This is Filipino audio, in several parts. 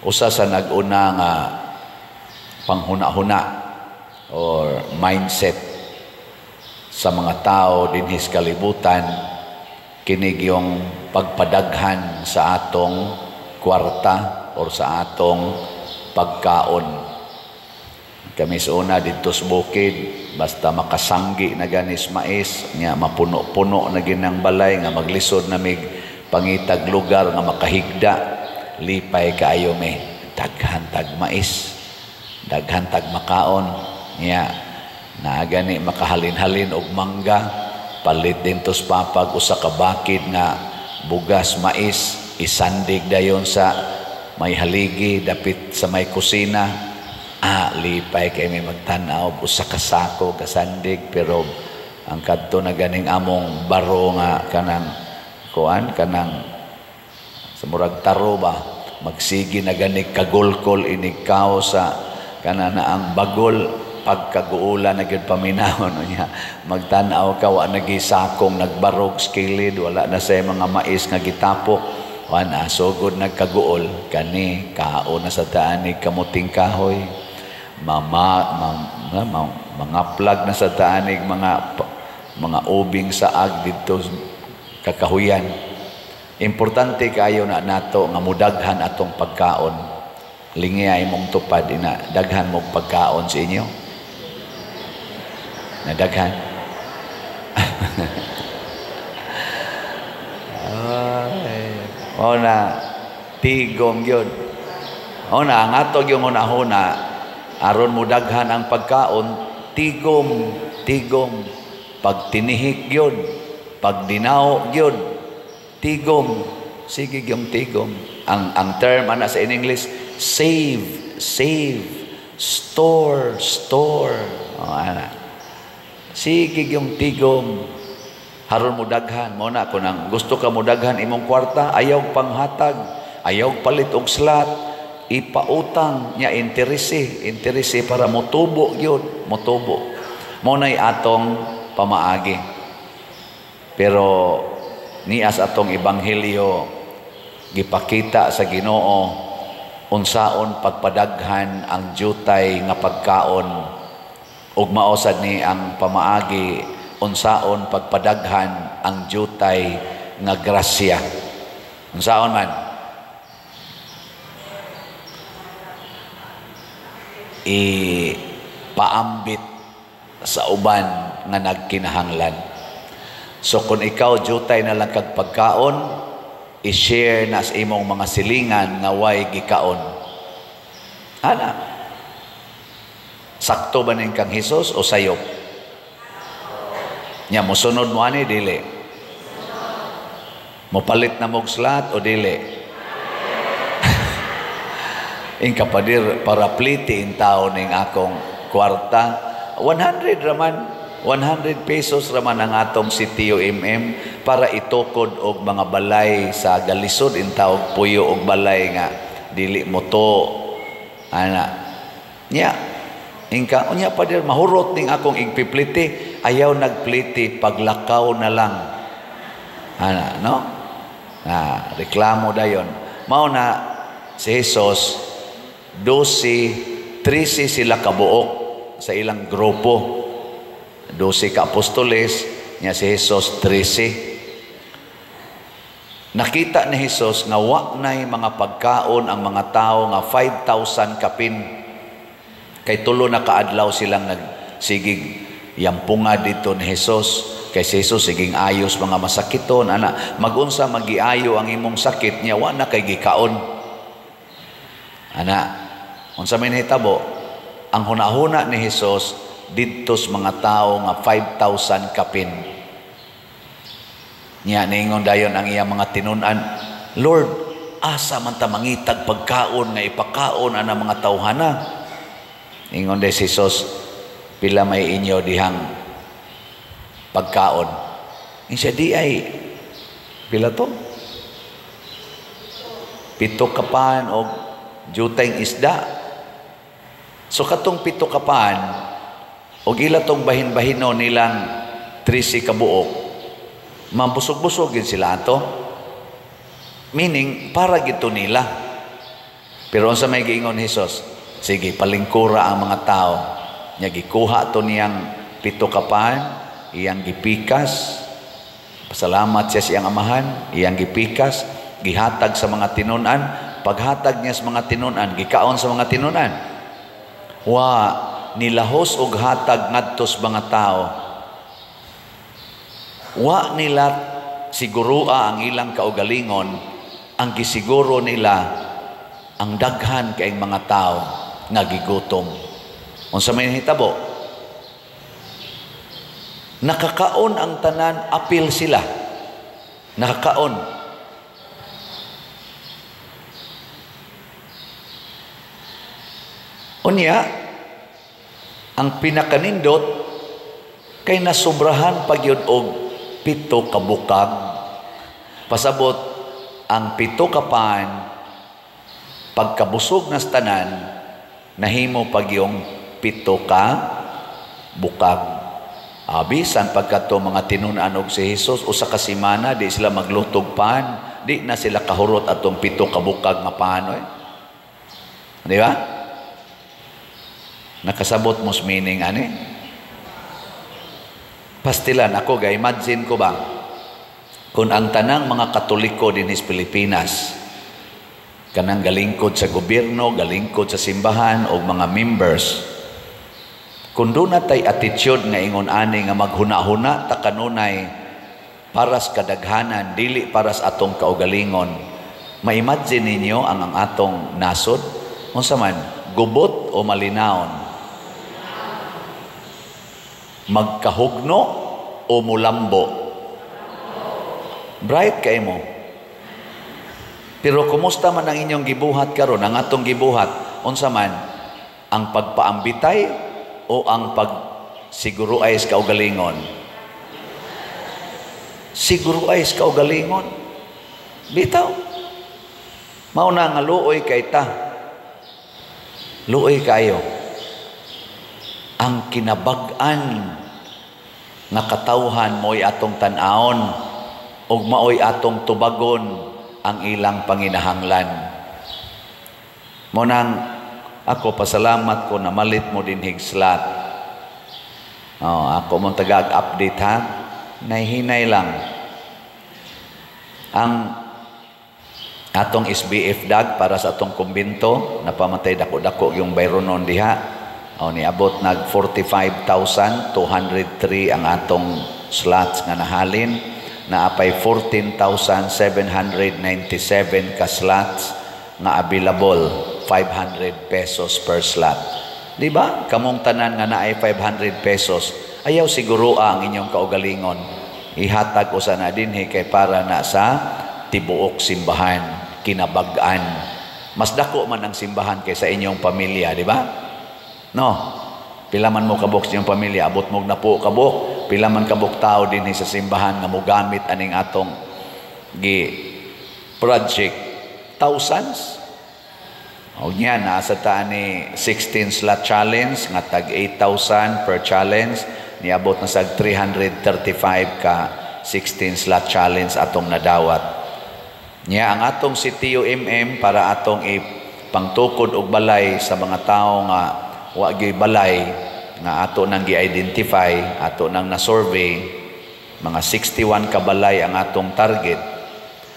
Usa sa nag-una nga panghuna-huna or mindset sa mga tao dinhi sa kalibutan, kinig yung pagpadaghan sa atong kwarta or sa atong pagkaon. Kami sa una dito sa bukid, basta makasanggi na ganis mais, nga mapuno-puno na ginang balay, nga maglisod na mig pangitag lugar, nga makahigda, lipay kaayo may daghan tag mais, daghan tag makaon, nga na gani makahalin-halin og mangga, palit din tos papag usa ka bakid nga bugas mais, isandig dayon sa may haligi dapit sa may kusina. Lipay kay may magtanaw usa ka sako kasandig, pero ang kadto na ganing among baro nga kanang kuan kanang sa murag taro ba, magsigi na ganing kagulkol inikaw sa kanana ang bagol pagkaguula na gyud paminahon niya, magtanaw ka wa nagisakong nagbarog skilid, wala na say mga mais nga gitapok, wana sugod nagkaguol kani kao na sa taani kamuting kahoy, mga plug na sa taanig mga ubing saag dito kakahuyan. Importante kayo na nato nga mudaghan atong pagkaon. Lingi ay mong tupad ina daghan mong pagkaon sa inyo. Nadaghan. Ona tigom yun. Ona ang atog yung una-una aron mo daghan ang pagkaon, tigom, pag tinihik yun, pag dinaw yun, tigom, sige yung tigom. Ang term ana sa in English, save, store. Ana. Sige yung tigom, haron mo daghan. Mo na, kung gusto ka mo daghan imong kwarta, ayaw panghatag, ayaw palit og slot, ipautang niya interese para motubo yun, motubo. Muna'y atong pamaagi. Pero nias atong ebanghelyo gipakita sa Ginoo unsaon pagpadaghan ang jutay nga pagkaon, ug maosad ni ang pamaagi unsaon pagpadaghan ang jutay nga grasya. Unsaon man ipaambit sa uban nga nagkinahanglan. So kung ikaw jutay na lang kag pagkaon, i-share na sa imong mga silingan nga way gikaon. Ana, sakto ba ning kang Hesus o sayop? Nya mosunod mo ani dili? Mopalit na mog slot o dili? In kapadir para pliti in tao ning akong kwarta 100 raman, 100 pesos raman ang atong sitio para itukod og mga balay sa galisod in tao puyo og balay nga dili moto ana nya ingka unya padir mahurot ning akong igpipliti, ayaw nagpliti, paglakaw na lang ana no reklamo dayon. Mao na si Jesus 12, 13 sila kabuok sa ilang grupo. 12 ka apostoles, niya si Jesus 13. Nakita ni Jesus nga wa nay mga pagkaon ang mga tao nga 5,000 kapin. Kay tulo na kaadlaw silang nagsigig yampunga dito ni Jesus. Kay si Jesus siging ayos mga masakiton, ana magunsa magiayo ang imong sakit niya wa na kay gikaon. Ana unsa may nahitabo, ang hunahuna ni Jesus didto sa mga tao nga 5,000 kapin. Nya ningon dayon ang iyang mga tinun-an, Lord, asa man ta mangitag pagkaon nga ipakaon ana mga tawhana? Ingon de si Jesus, pila may inyo dihang pagkaon? Insya di ay pila to? 7 kapan o jutay isda. So katong 7 kapan o gila tong bahin-bahino nilang 13 kabuok, mabusog-busog yun sila ato. Meaning, para gito nila. Pero sa may giingon Hesus, sige, palingkura ang mga tao. Nya gikuha to niyang 7 kapan, iyang gipikas. Pasalamat siya siyang amahan, iyang gipikas, gihatag sa mga tinunan. Paghatag niya sa mga tinunan, gikaon sa mga tinunan. Nilahos og hatag ngadto sa mga tao. Nila sigurua ang ilang kaugalingon, ang gisiguro nila ang daghan kay mga tao nga gigutom. Unsa may hitabo? Nakakaon ang tanan, apil sila. Nakakaon. Unya, ang pinakanindot kay nasubrahan pagyud og 7 ka bukag. Pasabot ang 7 ka pan pagkabusog na tanan nahimo pagyong 7 ka bukag. Bisan pagkato mga tinunan og si Hesus usa ka semana di sila maglutog pan, di na sila kahurot atong 7 ka bukag nga panoy. Di ba? Nakasabot mos meaning ani? Pastilan ako imagine ko ba kung ang tanang mga Katoliko din sa Pilipinas kanang galingkod sa gobyerno, galingkod sa simbahan o mga members, kung doon natay attitude nga ingon ani nga maghuna-huna ta kanunay para sa kadaghanan, dili para sa atong kaugalingon, ma-imagine ninyo ang atong nasod? Unsa man, gubot o malinaon? Magkahugno o mulambo? Bright kay mo. Pero kumusta man ang inyong gibuhat karon, ang atong gibuhat, unsa man, ang pagpaambitay o ang pagsiguruay sa kaugalingon? Siguruay sa kaugalingon. Bitaw. Mauna nga luoy kay ta. Luoy kayo. Ang kinabag-an nga katawhan mo'y atong tan-aon ug maoy atong tubagon ang ilang panginahanglan. Munang ako pasalamat ko na malit mo din higslot. Ako mong tagag-update ha. Nahihinay lang. Ang atong SBF dag para sa atong kumbinto, napamatay dako-dako yung bayronon diha. Niabot nag 45,203 ang atong slots nga nahalin. Naapay 14,797 ka slots na available, 500 pesos per slot. Di ba? Kamong tanan nga naay 500 pesos, ayaw siguro ang inyong kaugalingon. Ihatag usa na dinhi kay para na sa tibuok simbahan, kinabag-an. Mas dako man ang simbahan kaysa inyong pamilya, di ba? No. Pila man mo kabuk sa inyong pamilya, abot mo na po kabuk. Pila man kabuk tao din sa simbahan nga mogamit aning atong project, thousands. O niya, nasa taan ni 16 slot challenge, nga tag 8,000 per challenge, niabot na sa 335 ka 16 slot challenge atong nadawat. Niya, ang atong CTUMM para atong ipangtukod og balay sa mga tao nga wagi balay, nga ato nang gi-identify, ato nang na-survey, mga 61 kabalay ang atong target.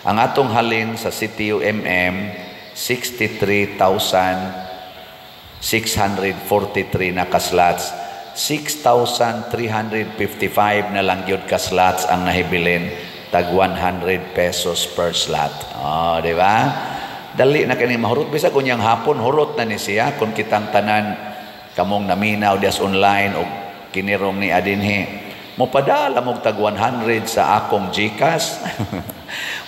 Ang atong halin sa CTUMM, 63,643 na kaslots. 6,355 na lang yun kaslots ang nahibilin, tag 100 pesos per slot. Di ba? Dali na kini mahurot. Bisa kunyang hapon, hurot na ni siya kung kitang tanan kamong naminaw dias online o kinirong ni adinhi. Mopadala mog tag 100 sa akong GCash.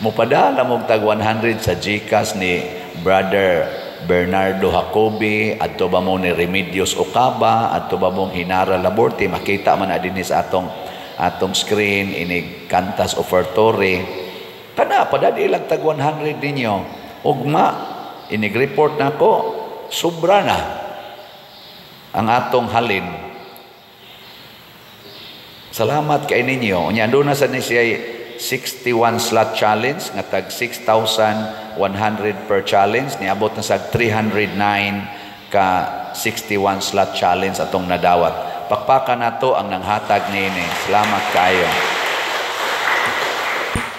Mopadala mog tag 100 sa GCash ni Brother Bernardo Jacobi, adto ba mo ni Remedios Ocaba, adto ba mong Hinara Laborte, makita man adinhi sa atong screen inig Cantas Offertory. Pada ilang tag 100 ninyo. Ugma inig report nako, sobra na ang atong halin. Salamat kay ninyo. Unya doon na sa ni siya 61 slot challenge nga tag 6,100 per challenge, niabot na sa 309 ka 61 slot challenge atong nadawat. Pakpakan nato ang nanghatag niini. Salamat kayo.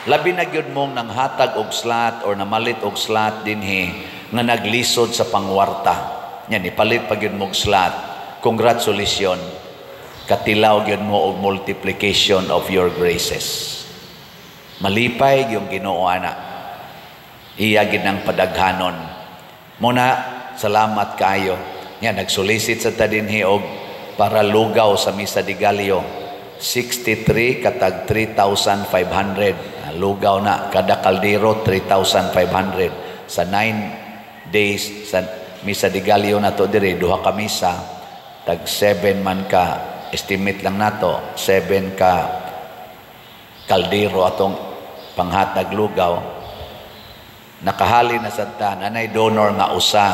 Labi na gyud mong nanghatag og slot or namalit og slot dinhi nga naglisod sa pangwarta. Yan, ipalit pa gyud mong slot. Congratulations. Katilaw gyud mo og multiplication of your graces. Malipay yung Ginoo ana. Iya gid nang padaghanon. Muna, salamat kayo. Yan, nagsolicit sa tadinhi og para lugaw sa Misa de Gallo. 63 katag 3,500. Lugaw na. Kada kaldero, 3,500. Sa 9 days, sa Misa de Gallo na to diri, duha ka misa. Tag 7 man ka, estimate lang nato, 7 ka kaldero atong panghatag lugaw. Nakahali na sa tan, anay donor nga usa.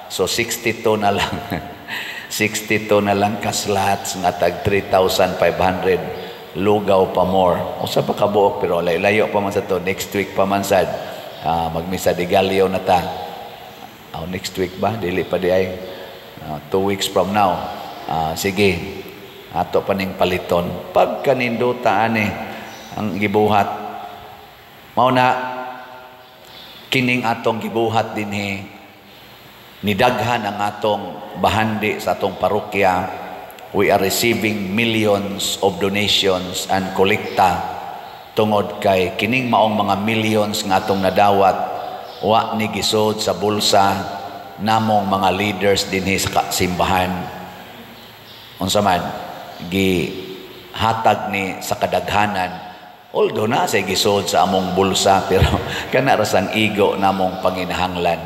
So 62 na lang. 62 na lang ka slots nga tag 3,500. Lugaw pa more. Usa pa kabuok pero layo pa man sa to. Next week pa man sad. Magmisa de Gallo na ta. Next week ba? Dili pa di ay. 2 weeks from now. Sige. Ato pa ning paliton. Pag kaninduta ani ang gibuhat. Mao na kining atong gibuhat dinhi nidaghan ang atong bahandi sa atong parokya. We are receiving millions of donations and kolekta tungod kay kining maong mga millions nga atong nadawat wa ni gisod sa bulsa namong mga leaders dinhi sa simbahan. Unsa man gihatag ni sa kadaghanan, although na say gisod sa among bulsa pero kana ra sang igo namong panginahanglan.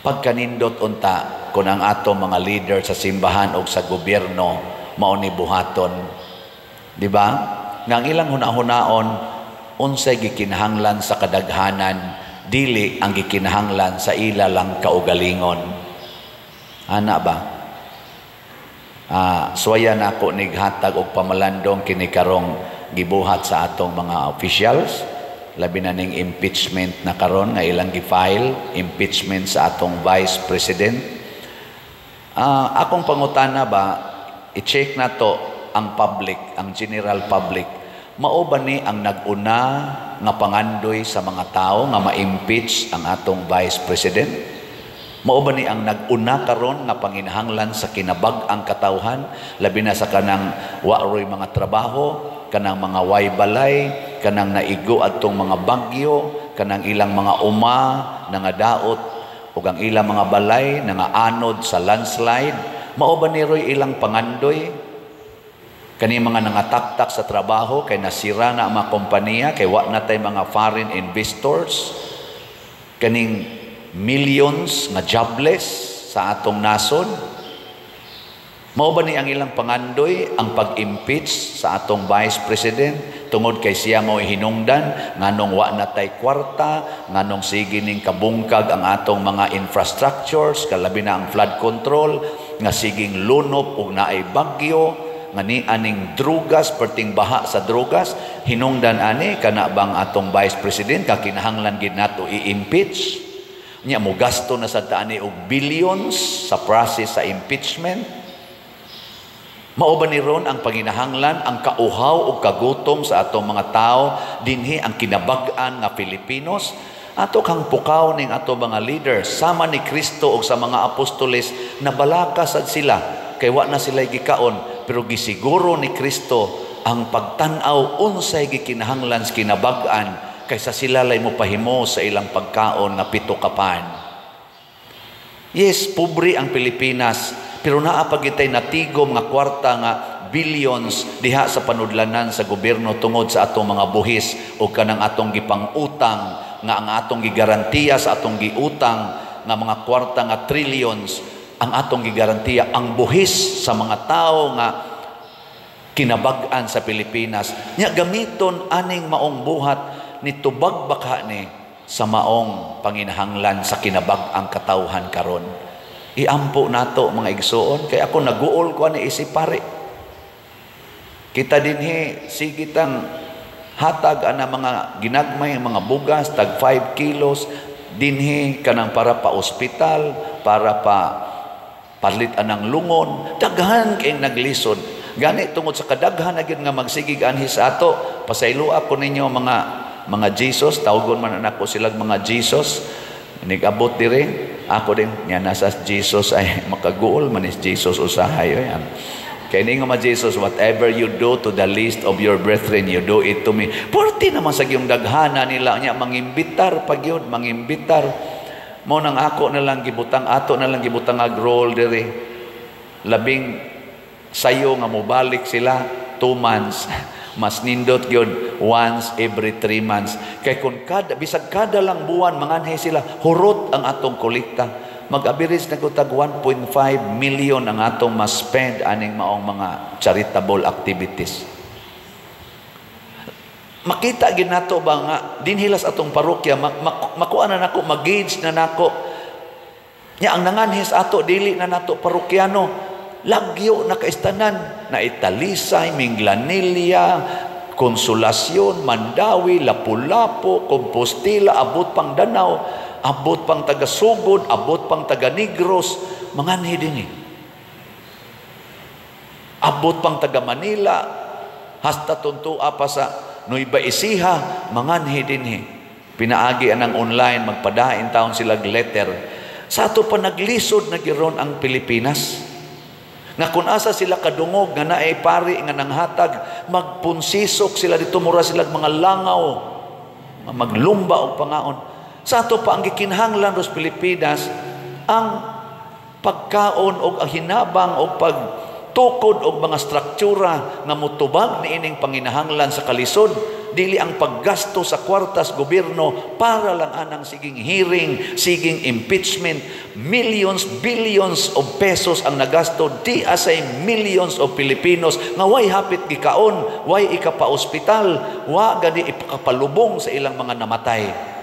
Pagkanindot unta kung ang ato mga leader sa simbahan o sa gobyerno mao ni buhaton, di ba? Nang ilang hunahunaon unsay gikinahanglan sa kadaghanan, dili ang gikinahanglan sa ila lang kaugalingon. Ana ba? Suwaya na ako nighatag og pamalandong kini karong gibuhat sa atong mga officials. Labi na ning impeachment na karon nga ilang gi-file, impeachment sa atong Vice President. Akong pangutana ba, i-check na to ang public, ang general public. Mao ba ni ang nag-una nga pangandoy sa mga tao nga ma-impeach ang atong Vice President? Mao ba ni ang nag-una karon nga panginahanglan sa kinabag-ang katawhan, labi na sa kanang waroy mga trabaho, kanang mga way balay, kanang naigo atong mga bagyo, kanang ilang mga uma nga daot ug ang ilang mga balay nga anod sa landslide. Mao ba ni roy ilang pangandoy? Kani mga nangataktak sa trabaho kay nasira na ang mga kompanya, kay wa na tay mga foreign investors, kaning millions nga jobless sa atong nason. Mao ba ni ang ilang pangandoy ang pag-impeach sa atong Vice President tungod kay siya mo hinungdan nganong wa na tay kwarta, nganong sige ning kabungkag ang atong mga infrastructures, kalabi na ang flood control, nga siging lunop ug naay bagyo, nga ni aning drugas, perting baha sa drugas, hinungdan ani kana bang atong Vice President kakinahanglan gid nato i-impeach. Nya mo gasto na sa taani og billions sa process sa impeachment. Mao ba ni ron ang panginahanglan, ang kauhaw o kagutom sa atong mga tao dinhi ang kinabag-an nga Pilipinos? Ato kang pukaw ning ato mga leaders sama ni Kristo o sa mga apostoles na balaka sad sila kay wa na sila gikaon, pero gisiguro ni Kristo ang pagtan-aw unsay gikinahanglan sa kinabag-an kaysa sila lay mo pahimo sa ilang pagkaon nga 7 kapan. Yes, pobre ang Pilipinas, pero naa pa gitay natigom nga kwarta nga billions diha sa panudlanan sa gobyerno tungod sa atong mga buhis o kanang atong gipang-utang nga ang atong gigarantiya sa atong giutang nga mga kwarta nga trillions ang atong gigarantiya ang buhis sa mga tao nga kinabag-an sa Pilipinas. Nya gamiton aning maong buhat ni tubag baka ni sa maong panginahanglan sa kinabag-ang katawhan karon. Iampo nato mga igsoon kay ako naguol ko ni isip pare. Kita dinhi sige tang hatag ana mga ginagmay mga bugas tag 5 kilos dinhi kanang para pa ospital, para pa palit anang lungon, daghan kay naglisod. Gani tungod sa kadaghan na gyud nga magsigig anhi sa ato, pasaylo ako ninyo mga Jesus, tawgon man anak ko silang mga Jesus. Nigabot dire, ako din nya nasa Jesus ay makaguol man is Jesus usahay yan. Kaya nga mga Jesus, whatever you do to the least of your brethren, you do it to me. Porti naman sa yung daghana nila niya, mangimbitar pag yun, mangimbitar. Mo nang ako na lang gibutang, ato na lang gibutang agrol dire. Labing sayo nga mobalik sila 2 months. Mas nindot yun once every 3 months. Kaya kung bisag kada lang buwan, manganhay sila, hurot ang atong kolekta. Mag-average na kutag 1.5 million ang atong mas spend aning maong mga charitable activities. Makita ginato ba nga dinhilas atong parokya makuha na nako, mag-gauge na nako. Nya ang nanganhis ato dili na nato parokyano, lagyo na kaistanan na Italisay, Minglanilla, Konsolasyon, Mandawi, Lapu-Lapu, Compostela, abot pang Danau, abot pang taga Sugod, abot pang taga Negros, manganhi din abot pang taga Manila, hasta tuntua pa sa Nueva Ecija, manganhi din pinaagi anang online, magpadain taon sila letter. Sa ato pa naglisod na giron ang Pilipinas. Nga kung asa sila kadungog, nga naay pari, nga nanghatag, magpunsisok sila dito, mura sila mga langaw, maglumba o pangaon. Sa ato pa ang gikinahanglan sa Pilipinas, ang pagkaon o hinabang o pagtukod o mga struktura nga mutubag ni ining panginahanglan sa kalisod, dili ang paggasto sa kwartas gobyerno para lang anang siging hearing, siging impeachment. Millions, billions of pesos ang nagasto, di asay millions of Filipinos nga way hapit gikaon, way ikapa-ospital, wa gani ipakapalubong sa ilang mga namatay.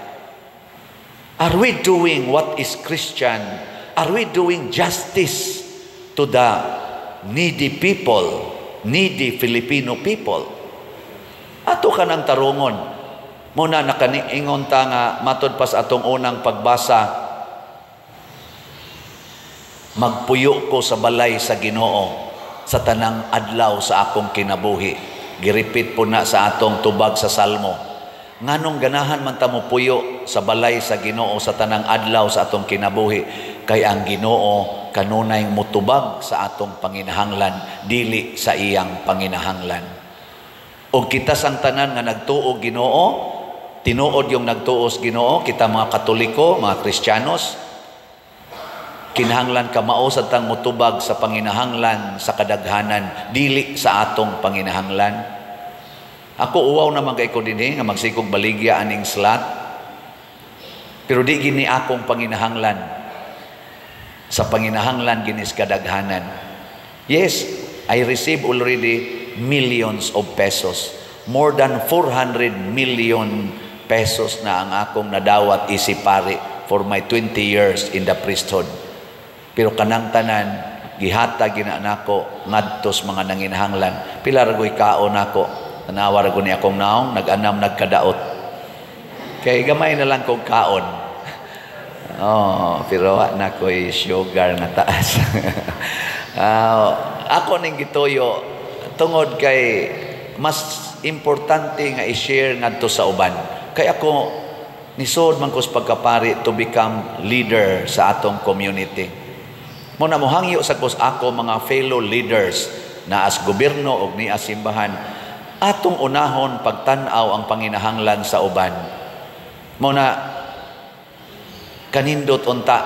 Are we doing what is Christian? Are we doing justice to the needy people, needy Filipino people? Ato ka ng tarungon. Muna nakaniingon ta nga matod pa sa atong unang pagbasa, magpuyo ko sa balay sa Ginoo sa tanang adlaw sa akong kinabuhi. Giripit po na sa atong tubag sa Salmo. Nganong ganahan man ta mo puyo sa balay sa Ginoo sa tanang adlaw sa atong kinabuhi, kay ang Ginoo kanunay mutubag sa atong panginahanglan, dili sa iyang panginahanglan. O kita sang tanan nga nagtuo Ginoo, tinuod yung nagtuos Ginoo, kita mga Katoliko, mga Kristiyanos, kinahanglan ka mao sa tang mutubag sa panginahanglan sa kadaghanan, dili sa atong panginahanglan. Ako uwaw naman kay ko dinhi nga magsikog baligya aning slot. Pero di gini akong panginahanglan. Sa panginahanglan ginis kadaghanan. Yes, I receive already millions of pesos. More than 400 million pesos na ang akong nadawat isipari for my 20 years in the priesthood. Pero kanang tanan gihatag gina nako ngadtos mga nanginahanglan. Pila ra goy kaon nako. Tanawar ko ni akong naong, nag-anam, nagkadaot. Kaya gamay na lang kong kaon. Pero na ko'y sugar na taas. Ako ning gituyo, tungod kay mas importante nga i-share ngadto sa uban. Kaya ako, nisod man ko sa pagkapari to become leader sa atong community. Muna mo hangyo sa kus ako mga fellow leaders na as gobyerno o ni as simbahan, atong unahon pagtanaw ang panginahanglan sa uban. Muna kanindot unta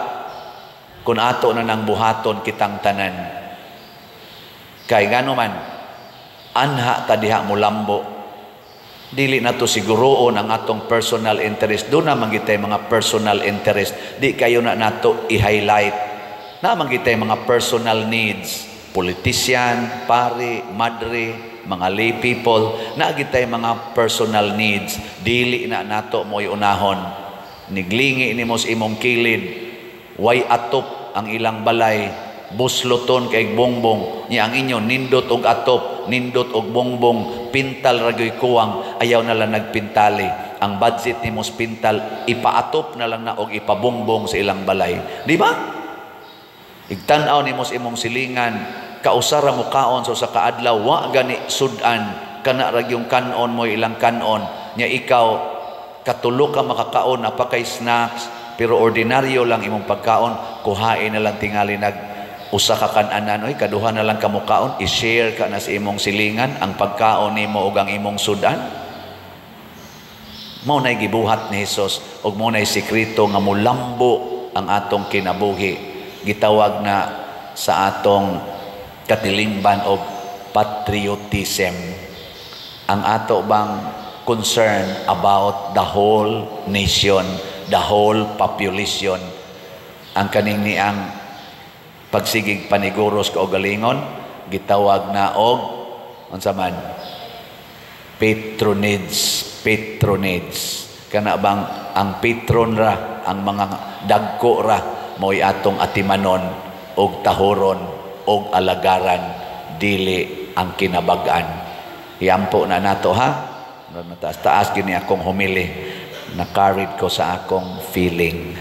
kung ato na nang buhaton kitang tanan. Kay gano man anha ta diha mo lambo. Dili na to siguroon ang atong personal interest. Doon na mangitay mga personal interest. Di kayo na nato i-highlight. Na mangitay mga personal needs. Politician, pari, madre, mga lay people, naagitay mga personal needs, dili na nato mo'y unahon. Niglingi ni mo sa imong kilid, way atop ang ilang balay, busloton kay bongbong, niya ang inyo nindot og atop, nindot og bongbong, pintal ragoy kuwang, ayaw na lang nagpintali. Ang budget ni mos pintal, ipaatop na lang na og ipabongbong sa ilang balay. Di ba? Igtanaw ni mos imong silingan, kausara mo kaon sa kaadlaw, wa gani sudan, kana rag yung kanon mo ilang kanon, nya ikaw, katulo ka makakaon, napakay snacks, pero ordinaryo lang imong pagkaon, kuhain na lang tingali usa ka kananan, oy kaduha na lang kamo kaon, i-share ka na sa imong silingan ang pagkaon nimo ug ang imong sudan. Mao nay gibuhat ni Hesus ug mao nay sekreto nga mulambo ang atong kinabuhi. Gitawag na sa atong katilingban og patriotism. Ang ato bang concern about the whole nation, the whole population. Ang kaning niang pagsigig paniguros ka o galingon, gitawag na og unsa man patronage. Kana bang ang patron ra, ang mga dagko ra mo'y atong atimanon og tahoron og alagaran, dili ang kinabag-an. Iampo na nato ha. Taas gini akong humili, na-carried ko sa akong feeling.